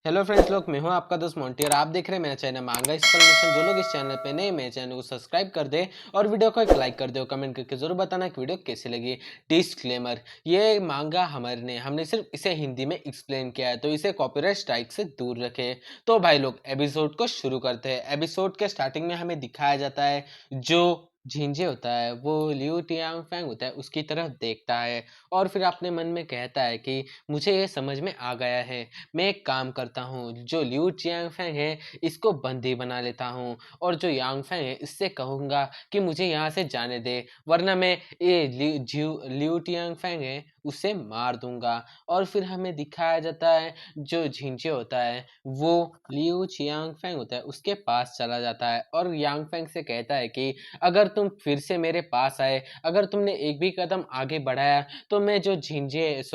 Hello friends लोग, मैं हूं आपका दोस्त मोंटी और आप देख रहे हैं मेरा चैनल मांगा एक्सप्लेनेशन। जो लोग इस चैनल पे नए मेरे चैनल को सब्सक्राइब कर दे और वीडियो को एक लाइक कर दे और कमेंट करके जरूर बताना कि वीडियो कैसी लगी। डिस्क्लेमर, ये मांगा हमने सिर्फ इसे हिंदी में एक्सप्लेन किया है, तो इसे कॉपीराइट स्ट्राइक से दूर रखें। तो भाई लोग, एपिसोड को शुरू करते हैं। एपिसोड के स्टार्टिंग में हमें दिखाया जाता है जो झिंझे होता है वो लियू टियांगफैंग होता है उसकी तरफ देखता है और फिर अपने मन में कहता है कि मुझे ये समझ में आ गया है, मैं एक काम करता हूँ, जो लियू चियांगफैंग है इसको बंदी बना लेता हूँ और जो यांगफैंग है इससे कहूँगा कि मुझे यहाँ से जाने दे, वरना मैं ये लियू टियांगफैंग है उसे मार दूंगा। और फिर हमें दिखाया जाता है जो झिंझे होता है वो लियू चियांगफैंग होता है उसके पास चला जाता है और यांगफैंग से कहता है कि अगर तुम फिर से मेरे पास आए, अगर तुमने एक भी कदम आगे बढ़ाया तो मैं जो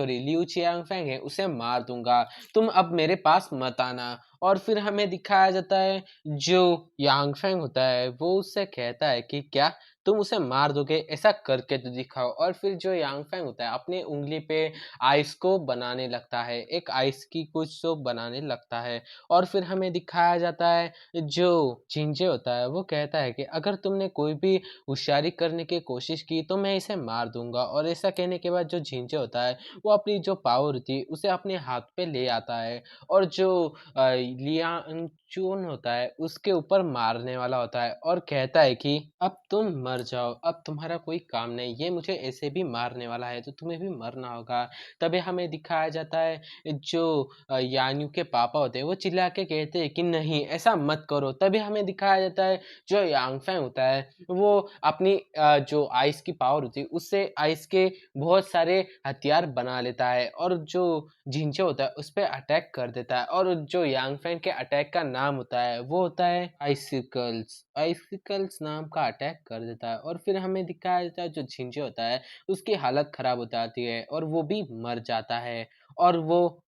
लियू चियांगफैंग है उसे मार दूंगा, तुम अब मेरे पास मत आना। और फिर हमें दिखाया जाता है जो यांगफैंग होता है वो उससे कहता है कि क्या तुम उसे मार दोगे, ऐसा करके तो दिखाओ। और फिर जो यांगफैंग होता है अपनी उंगली पे आइस को बनाने लगता है, एक आइस की कुछ तो बनाने लगता है। और फिर हमें दिखाया जाता है जो चिंजे होता है वो कहता है कि अगर तुमने कोई भी होशियारी करने की कोशिश की तो मैं इसे मार दूंगा। और ऐसा कहने के बाद जो झिंझे होता है वो अपनी जो पावर थी उसे अपने हाथ पे ले आता है और जो लियांगचून होता है उसके ऊपर मारने वाला होता है और कहता है कि अब तुम मर जाओ, अब तुम्हारा कोई काम नहीं, ये मुझे ऐसे भी मारने वाला है तो तुम्हें भी मरना होगा। तभी हमें दिखाया जाता है जो यान्यू के पापा होते हैं वो चिल्ला के कहते हैं कि नहीं ऐसा मत करो। तभी हमें दिखाया जाता है जो यांगफैंग होता है वो अपनी जो आइस की पावर होती है उससे आइस के बहुत सारे हथियार बना लेता है और जो झिंझे होता है उस पे अटैक कर देता है। और जो यांगफैंग के अटैक का नाम होता है वो होता है आइसिकल्स, आइसिकल्स नाम का अटैक कर देता है। और फिर हमें दिखाया जाता है जो झिंझे होता है उसकी हालत खराब हो जाती है और वो भी मर जाता है और वो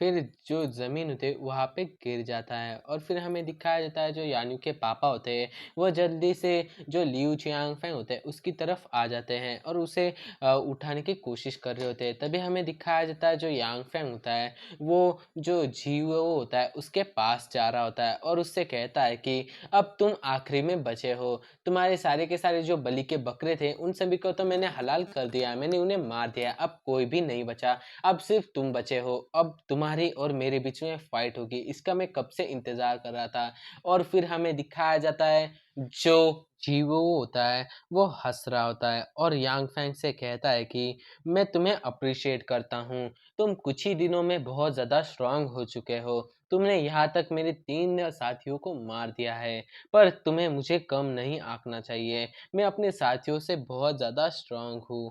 फिर जो ज़मीन होती है वहाँ पे गिर जाता है। और फिर हमें दिखाया जाता है जो यान्यू के पापा होते हैं वो जल्दी से जो लियू चियांगफैंग होते हैं उसकी तरफ आ जाते हैं और उसे उठाने की कोशिश कर रहे होते हैं। तभी हमें दिखाया जाता है जो यांगफैंग होता है वो जो जीवो होता है उसके पास जा रहा होता है और उससे कहता है कि अब तुम आखिरी में बचे हो, तुम्हारे सारे के सारे जो बलि के बकरे थे उन सभी को तो मैंने हलाल कर दिया, मैंने उन्हें मार दिया, अब कोई भी नहीं बचा, अब सिर्फ तुम बचे हो, अब तुम्हारी और मेरे बीच में फाइट होगी, इसका मैं कब से इंतजार कर रहा था। और फिर हमें दिखाया जाता है जो जीवो होता है वो हंस रहा होता है और यांगफैंग से कहता है कि मैं तुम्हें अप्रिशिएट करता हूँ, तुम कुछ ही दिनों में बहुत ज़्यादा स्ट्रांग हो चुके हो, तुमने यहाँ तक मेरे 3 साथियों को मार दिया है, पर तुम्हें मुझे कम नहीं आंकना चाहिए, मैं अपने साथियों से बहुत ज़्यादा स्ट्रांग हूँ।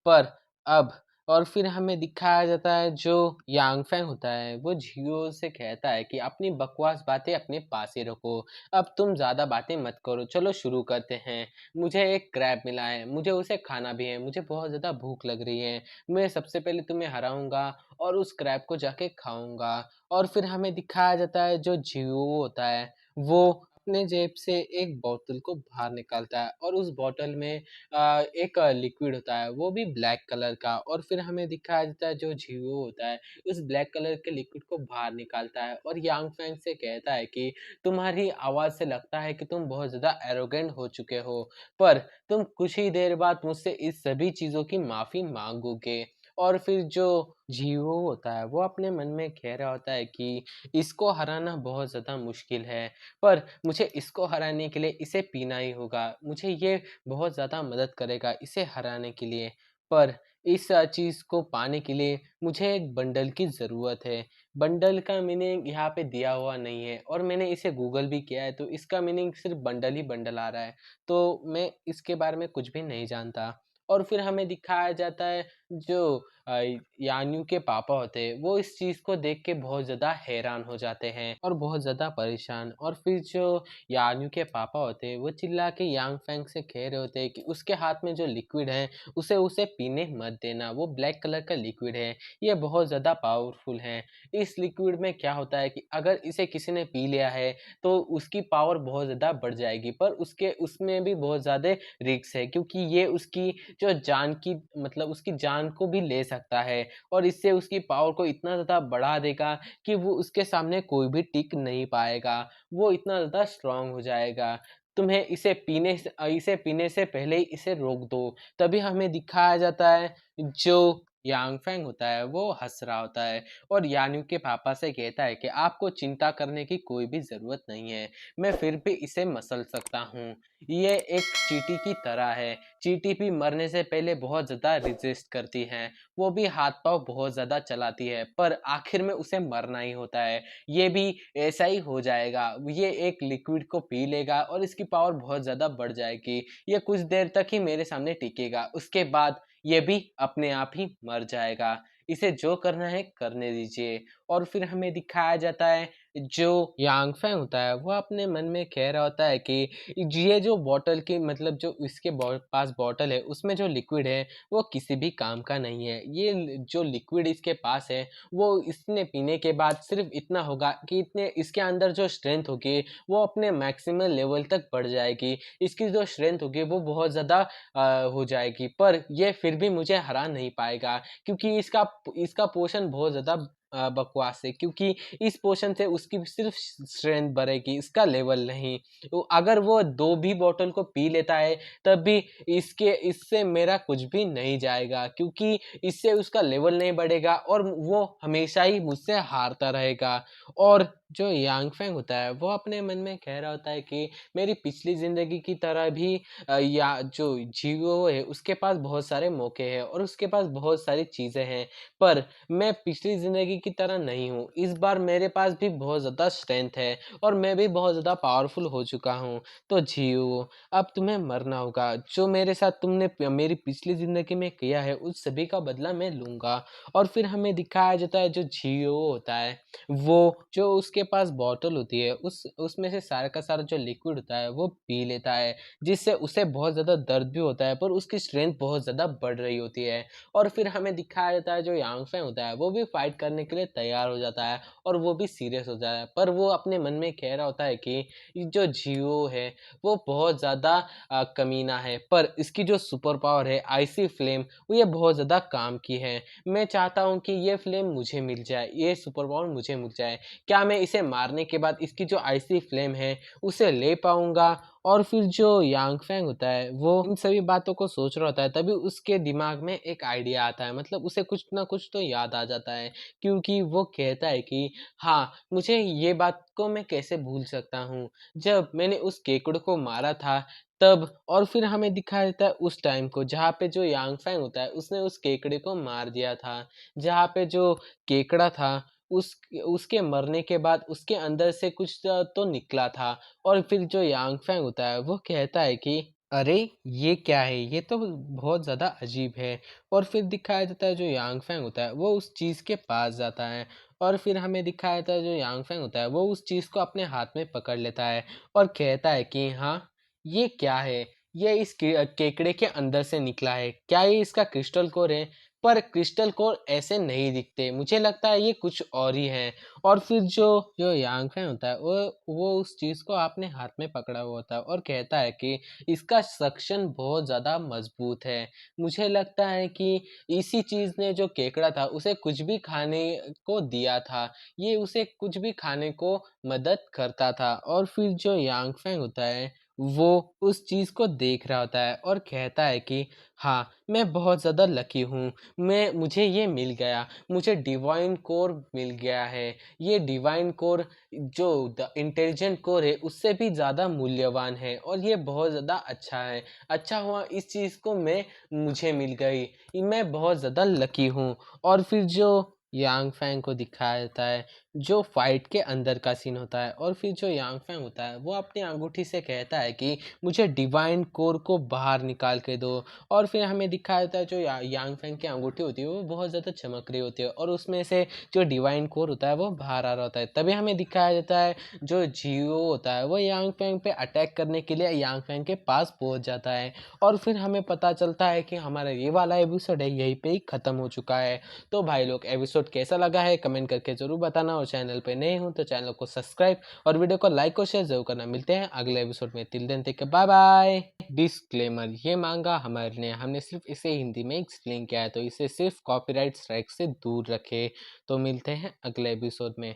पर अब और फिर हमें दिखाया जाता है जो यांगफैंग होता है वो झियो से कहता है कि अपनी बकवास बातें अपने पास ही रखो, अब तुम ज़्यादा बातें मत करो, चलो शुरू करते हैं। मुझे एक क्रैब मिला है, मुझे उसे खाना भी है, मुझे बहुत ज़्यादा भूख लग रही है, मैं सबसे पहले तुम्हें हराऊंगा और उस क्रैब को जाके खाऊंगा। और फिर हमें दिखाया जाता है जो जियो होता है वो अपने जेब से एक बोतल को बाहर निकालता है और उस बोतल में एक लिक्विड होता है वो भी ब्लैक कलर का। और फिर हमें दिखाया जाता है जो जियो होता है उस ब्लैक कलर के लिक्विड को बाहर निकालता है और यांगफैंग से कहता है कि तुम्हारी आवाज़ से लगता है कि तुम बहुत ज़्यादा एरोगेंट हो चुके हो, पर तुम कुछ ही देर बाद मुझसे इस सभी चीज़ों की माफ़ी मांगोगे। और फिर जो जीवो होता है वो अपने मन में कह रहा होता है कि इसको हराना बहुत ज़्यादा मुश्किल है, पर मुझे इसको हराने के लिए इसे पीना ही होगा, मुझे ये बहुत ज़्यादा मदद करेगा इसे हराने के लिए। पर इस चीज़ को पाने के लिए मुझे एक बंडल की ज़रूरत है। बंडल का मीनिंग यहाँ पे दिया हुआ नहीं है और मैंने इसे गूगल भी किया है तो इसका मीनिंग सिर्फ बंडल ही बंडल आ रहा है, तो मैं इसके बारे में कुछ भी नहीं जानता। और फिर हमें दिखाया जाता है जो अ, यान्यू के पापा होते हैं वो इस चीज़ को देख के बहुत ज़्यादा हैरान हो जाते हैं और बहुत ज़्यादा परेशान। और फिर जो यान्यू के पापा होते हैं वो चिल्ला के यांगफैंग से कह रहे होते हैं कि उसके हाथ में जो लिक्विड है उसे उसे पीने मत देना, वो ब्लैक कलर का लिक्विड है, ये बहुत ज़्यादा पावरफुल है। इस लिक्विड में क्या होता है कि अगर इसे किसी ने पी लिया है तो उसकी पावर बहुत ज़्यादा बढ़ जाएगी, पर उसके उसमें भी बहुत ज़्यादा रिस्क है क्योंकि ये उसकी जो जान की मतलब उसकी जान को भी ले सकता है और इससे उसकी पावर को इतना ज़्यादा बढ़ा देगा कि वो उसके सामने कोई भी टिक नहीं पाएगा। वो इतना ज़्यादा स्ट्रॉन्ग हो जाएगा। तुम्हें इसे पीने से पहले ही इसे रोक दो। तभी हमें दिखाया जाता है जो यांग फेंग होता है वो हँस रहा होता है और यान्यू के पापा से कहता है कि आपको चिंता करने की कोई भी ज़रूरत नहीं है। मैं फिर भी इसे मसल सकता हूँ। ये एक चींटी की तरह है। चींटी भी मरने से पहले बहुत ज़्यादा रेज़िस्ट करती है। वो भी हाथ-पाँव बहुत ज़्यादा चलाती है, पर आखिर में उसे मरना ही होता है। ये भी ऐसा ही हो जाएगा। ये एक लिक्विड को पी लेगा और इसकी पावर बहुत ज़्यादा बढ़ जाएगी। ये कुछ देर तक ही मेरे सामने टिकेगा। उसके बाद ये भी अपने आप ही मर जाएगा। इसे जो करना है करने दीजिए। और फिर हमें दिखाया जाता है जो यांग फैंग होता है वो अपने मन में कह रहा होता है कि ये जो बॉटल की मतलब जो इसके पास बॉटल है उसमें जो लिक्विड है वो किसी भी काम का नहीं है। ये जो लिक्विड इसके पास है वो इसने पीने के बाद सिर्फ इतना होगा कि इतने इसके अंदर जो स्ट्रेंथ होगी वो अपने मैक्सिमम लेवल तक बढ़ जाएगी। इसकी जो स्ट्रेंथ होगी वो बहुत ज़्यादा हो जाएगी, पर ये फिर भी मुझे हरा नहीं पाएगा क्योंकि इसका पोषण बहुत ज़्यादा बकवास है, क्योंकि इस पोषण से उसकी सिर्फ स्ट्रेंथ बढ़ेगी, इसका लेवल नहीं। तो अगर वो 2 भी बॉटल को पी लेता है तब भी इससे मेरा कुछ भी नहीं जाएगा, क्योंकि इससे उसका लेवल नहीं बढ़ेगा और वो हमेशा ही मुझसे हारता रहेगा। और जो यांग फेंग होता है वो अपने मन में कह रहा होता है कि मेरी पिछली ज़िंदगी की तरह भी या जो जियो है उसके पास बहुत सारे मौके हैं और उसके पास बहुत सारी चीज़ें हैं, पर मैं पिछली ज़िंदगी की तरह नहीं हूँ। इस बार मेरे पास भी बहुत ज़्यादा स्ट्रेंथ है और मैं भी बहुत ज़्यादा पावरफुल हो चुका हूँ। तो जियो, अब तुम्हें मरना होगा। जो मेरे साथ तुमने मेरी पिछली ज़िंदगी में किया है उस सभी का बदला मैं लूँगा। और फिर हमें दिखाया जाता है जो जियो होता है वो जो उसके पास बॉटल होती है उसमें से सारा का सारा जो लिक्विड होता है वो पी लेता है, जिससे उसे बहुत ज़्यादा दर्द भी होता है पर उसकी स्ट्रेंथ बहुत ज़्यादा बढ़ रही होती है। और फिर हमें दिखाया जाता है जो यांग फैंग होता है वो भी फाइट करने के लिए तैयार हो जाता है और वो भी सीरियस हो जाता है, पर वो अपने मन में कह रहा होता है कि ये जो जियो है वो बहुत ज़्यादा कमीना है, पर इसकी जो सुपर पावर है आइसी फ्लेम वो ये बहुत ज़्यादा काम की है। मैं चाहता हूँ कि ये फ्लेम मुझे मिल जाए, ये सुपर पावर मुझे मिल जाए। क्या मैं इसे मारने के बाद इसकी जो आइसी फ्लेम है उसे ले पाऊँगा? और फिर जो यांग फैंग होता है वो इन सभी बातों को सोच रहा होता है, तभी उसके दिमाग में एक आइडिया आता है, मतलब उसे कुछ ना कुछ तो याद आ जाता है, क्योंकि वो कहता है कि हाँ, मुझे ये बात को मैं कैसे भूल सकता हूँ, जब मैंने उस केकड़े को मारा था तब। और फिर हमें दिखाया जाता है उस टाइम को जहाँ पे जो यांग फैंग होता है उसने उस केकड़े को मार दिया था, जहाँ पे जो केकड़ा था उस उसके मरने के बाद उसके अंदर से कुछ तो निकला था। और फिर जो यांग फैंग होता है वो कहता है कि अरे ये क्या है, ये तो बहुत ज़्यादा अजीब है। और फिर दिखाया जाता है जो यांग फैंग होता है वो उस चीज़ के पास जाता है और फिर हमें दिखाया जाता है जो यांग फैंग होता है वो उस चीज़ को अपने हाथ में पकड़ लेता है और कहता है कि हाँ, ये क्या है, ये इस केकड़े के अंदर से निकला है, क्या ये इसका क्रिस्टल कोर है? पर क्रिस्टल कोर ऐसे नहीं दिखते, मुझे लगता है ये कुछ और ही है। और फिर जो जो यांग फैंग होता है वो उस चीज़ को अपने हाथ में पकड़ा हुआ होता है और कहता है कि इसका सक्शन बहुत ज़्यादा मजबूत है। मुझे लगता है कि इसी चीज़ ने जो केकड़ा था उसे कुछ भी खाने को दिया था। ये उसे कुछ भी खाने को मदद करता था। और फिर जो यांग फैंग होता है वो उस चीज़ को देख रहा होता है और कहता है कि हाँ, मैं बहुत ज़्यादा लकी हूँ। मुझे ये मिल गया, मुझे डिवाइन कोर मिल गया है। ये डिवाइन कोर जो द इंटेलिजेंट कोर है उससे भी ज़्यादा मूल्यवान है और ये बहुत ज़्यादा अच्छा है। अच्छा हुआ इस चीज़ को मुझे मिल गई। मैं बहुत ज़्यादा लकी हूँ। और फिर जो यांग फैंग को दिखाया जाता है जो फाइट के अंदर का सीन होता है और फिर जो यांग फैंग होता है वो अपनी अंगूठी से कहता है कि मुझे डिवाइन कोर को बाहर निकाल के दो। और फिर हमें दिखाया जाता है जो यांग फैंग की अंगूठी होती है वो बहुत ज़्यादा चमक रही होती है और उसमें से जो डिवाइन कोर होता है वो बाहर आ रहा होता है। तभी हमें दिखाया जाता है जो जियो होता है वो यांग फैंग पे अटैक करने के लिए यांग फैंग के पास पहुंच जाता है और फिर हमें पता चलता है कि हमारा ये वाला एपिसोड है यहीं पे ही ख़त्म हो चुका है। तो भाई लोग एपिसोड कैसा लगा है कमेंट करके ज़रूर बताना। और चैनल पे नए हो तो चैनल को सब्सक्राइब और वीडियो को लाइक और शेयर जरूर करना। मिलते हैं अगले एपिसोड में, till then take care, bye bye. Disclaimer, ये मांगा हमारे ने हमने सिर्फ इसे हिंदी में एक्सप्लेन किया है, तो इसे सिर्फ कॉपीराइट स्ट्राइक से दूर रखें। तो मिलते हैं अगले एपिसोड में।